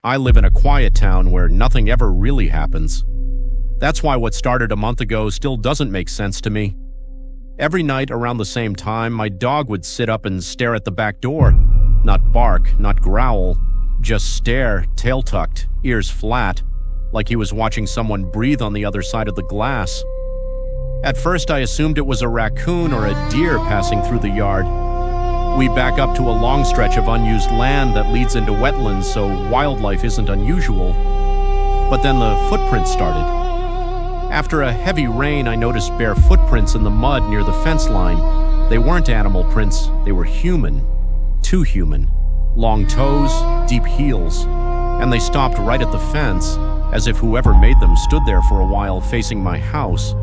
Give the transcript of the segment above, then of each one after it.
I live in a quiet town where nothing ever really happens. That's why what started a month ago still doesn't make sense to me. Every night around the same time, my dog would sit up and stare at the back door. Not bark, not growl, just stare, tail tucked, ears flat, like he was watching someone breathe on the other side of the glass. At first, I assumed it was a raccoon or a deer passing through the yard. We back up to a long stretch of unused land that leads into wetlands, so wildlife isn't unusual. But then the footprints started. After a heavy rain, I noticed bare footprints in the mud near the fence line. They weren't animal prints, they were human. Too human. Long toes, deep heels. And they stopped right at the fence, as if whoever made them stood there for a while facing my house.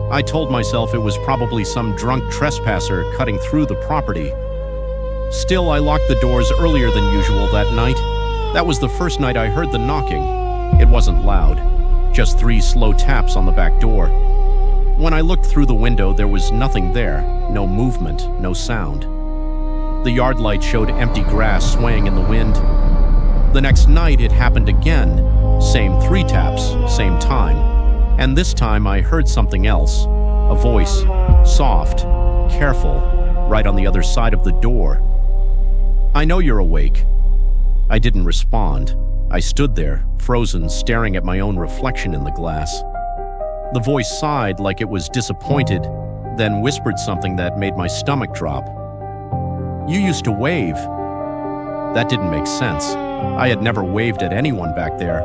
I told myself it was probably some drunk trespasser cutting through the property. Still, I locked the doors earlier than usual that night. That was the first night I heard the knocking. It wasn't loud, just 3 slow taps on the back door. When I looked through the window, there was nothing there, no movement, no sound. The yard light showed empty grass swaying in the wind. The next night, it happened again. Same 3 taps, same time. And this time I heard something else. A voice, soft, careful, right on the other side of the door. "I know you're awake." I didn't respond. I stood there, frozen, staring at my own reflection in the glass. The voice sighed like it was disappointed, then whispered something that made my stomach drop. "You used to wave." That didn't make sense. I had never waved at anyone back there,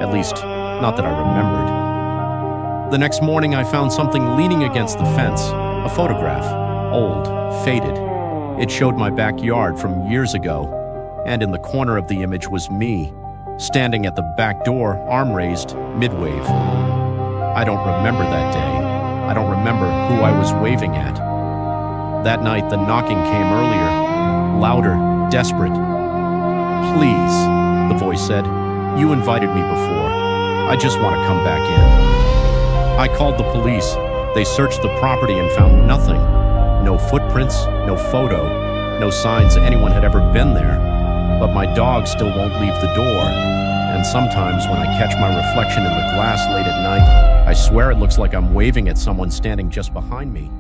at least not that I remembered. The next morning, I found something leaning against the fence, a photograph, old, faded. It showed my backyard from years ago, and in the corner of the image was me, standing at the back door, arm raised, mid-wave. I don't remember that day. I don't remember who I was waving at. That night, the knocking came earlier, louder, desperate. "Please," the voice said, "you invited me before. I just want to come back in." I called the police. They searched the property and found nothing. No footprints, no photo, no signs anyone had ever been there. But my dog still won't leave the door. And sometimes when I catch my reflection in the glass late at night, I swear it looks like I'm waving at someone standing just behind me.